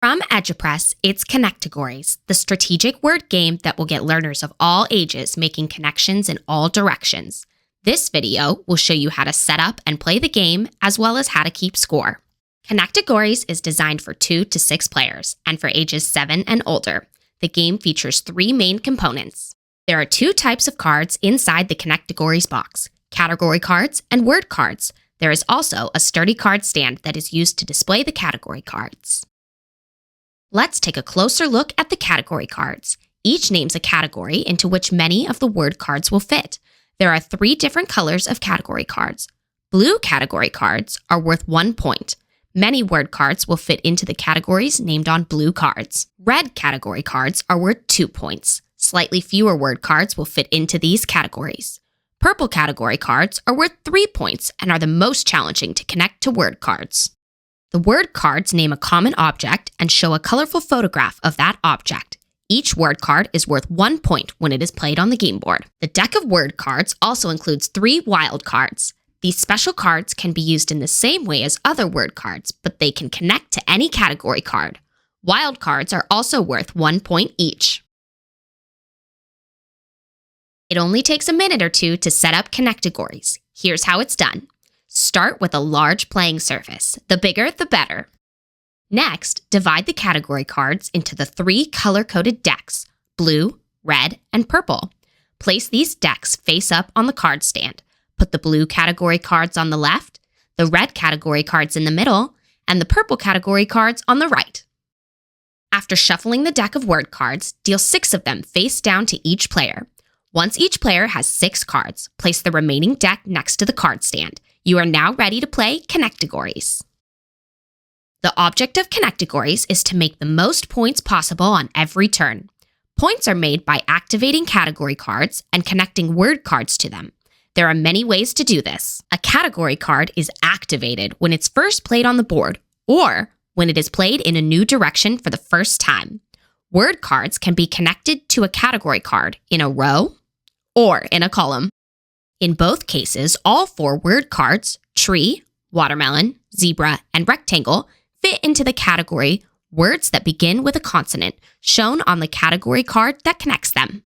From EduPress, it's Connectegories, the strategic word game that will get learners of all ages making connections in all directions. This video will show you how to set up and play the game, as well as how to keep score. Connectegories is designed for 2 to 6 players and for ages 7 and older. The game features 3 main components. There are 2 types of cards inside the Connectegories box: category cards and word cards. There is also a sturdy card stand that is used to display the category cards. Let's take a closer look at the category cards. Each names a category into which many of the word cards will fit. There are 3 different colors of category cards. Blue category cards are worth 1 point. Many word cards will fit into the categories named on blue cards. Red category cards are worth 2 points. Slightly fewer word cards will fit into these categories. Purple category cards are worth 3 points and are the most challenging to connect to word cards. The word cards name a common object and show a colorful photograph of that object. Each word card is worth 1 point when it is played on the game board. The deck of word cards also includes 3 wild cards. These special cards can be used in the same way as other word cards, but they can connect to any category card. Wild cards are also worth 1 point each. It only takes a minute or 2 to set up Connectegories. Here's how it's done. Start with a large playing surface. The bigger, the better. Next, divide the category cards into the 3 color-coded decks: blue, red, and purple. Place these decks face up on the card stand. Put the blue category cards on the left, the red category cards in the middle, and the purple category cards on the right. After shuffling the deck of word cards, deal 6 of them face down to each player. Once each player has 6 cards, place the remaining deck next to the card stand. You are now ready to play Connectegories. The object of Connectegories is to make the most points possible on every turn. Points are made by activating category cards and connecting word cards to them. There are many ways to do this. A category card is activated when it's first played on the board, or when it is played in a new direction for the first time. Word cards can be connected to a category card in a row or in a column. In both cases, all 4 word cards, tree, watermelon, zebra, and rectangle, fit into the category words that begin with a consonant, shown on the category card that connects them.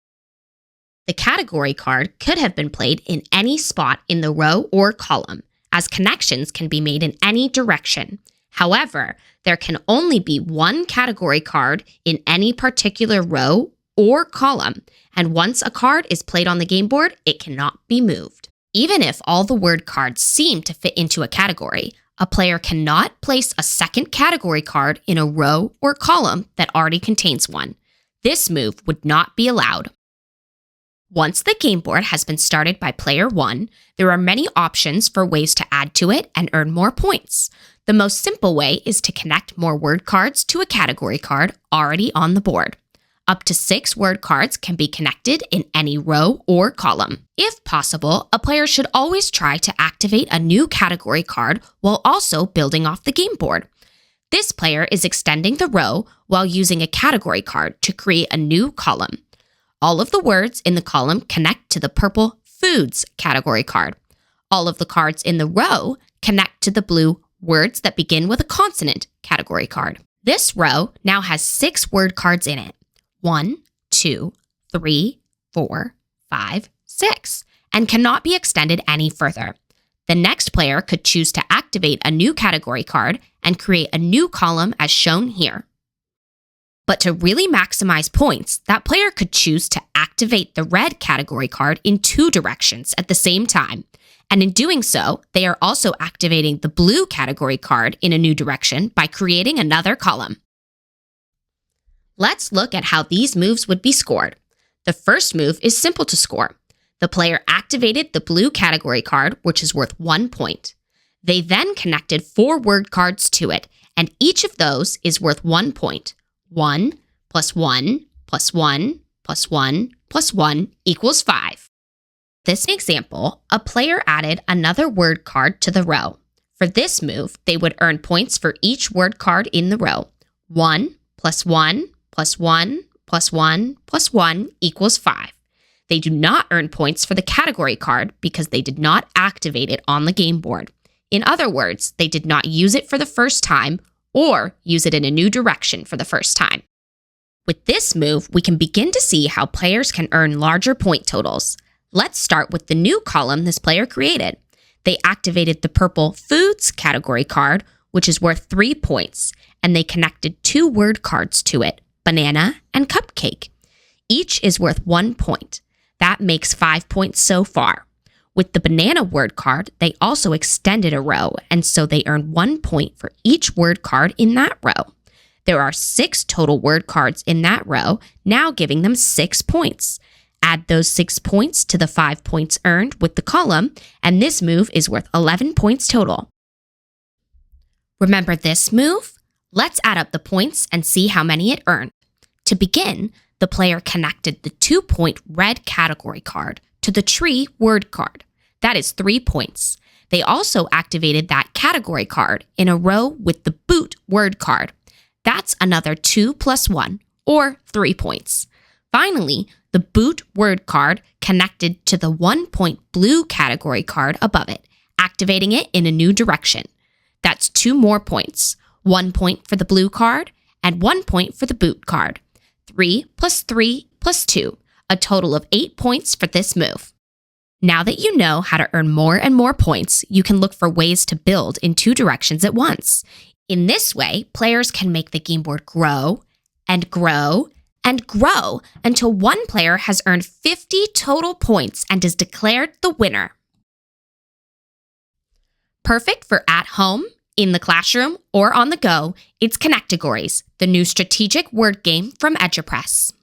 The category card could have been played in any spot in the row or column, as connections can be made in any direction. However, there can only be 1 category card in any particular row or column, and once a card is played on the game board, it cannot be moved. Even if all the word cards seem to fit into a category, a player cannot place a second category card in a row or column that already contains one. This move would not be allowed. Once the game board has been started by player 1, there are many options for ways to add to it and earn more points. The most simple way is to connect more word cards to a category card already on the board. Up to 6 word cards can be connected in any row or column. If possible, a player should always try to activate a new category card while also building off the game board. This player is extending the row while using a category card to create a new column. All of the words in the column connect to the purple foods category card. All of the cards in the row connect to the blue words that begin with a consonant category card. This row now has 6 word cards in it. 1, 2, 3, 4, 5, 6, and cannot be extended any further. The next player could choose to activate a new category card and create a new column as shown here. But to really maximize points, that player could choose to activate the red category card in 2 directions at the same time. And in doing so, they are also activating the blue category card in a new direction by creating another column. Let's look at how these moves would be scored. The first move is simple to score. The player activated the blue category card, which is worth 1 point. They then connected 4 word cards to it, and each of those is worth 1 point. 1 plus 1 plus 1 plus 1 plus 1 equals 5. This example, a player added another word card to the row. For this move, they would earn points for each word card in the row. 1 plus 1 plus 1 plus 1 plus 1 equals 5. They do not earn points for the category card because they did not activate it on the game board. In other words, they did not use it for the first time or use it in a new direction for the first time. With this move, we can begin to see how players can earn larger point totals. Let's start with the new column this player created. They activated the purple Foods category card, which is worth 3 points, and they connected 2 word cards to it, banana and cupcake. Each is worth 1 point. That makes 5 points so far. With the banana word card, they also extended a row, and so they earn 1 point for each word card in that row. There are 6 total word cards in that row, now giving them 6 points. Add those 6 points to the 5 points earned with the column, and this move is worth 11 points total. Remember this move? Let's add up the points and see how many it earned. To begin, the player connected the 2-point red category card to the tree word card. That is 3 points. They also activated that category card in a row with the boot word card. That's another 2 plus 1, or 3 points. Finally, the boot word card connected to the 1-point blue category card above it, activating it in a new direction. That's 2 more points, 1 point for the blue card and 1 point for the boot card. 3 plus 3 plus 2, a total of 8 points for this move. Now that you know how to earn more and more points, you can look for ways to build in 2 directions at once. In this way, players can make the game board grow and grow and grow until one player has earned 50 total points and is declared the winner. Perfect for at home, in the classroom, or on the go, it's Connectegories, the new strategic word game from EduPress.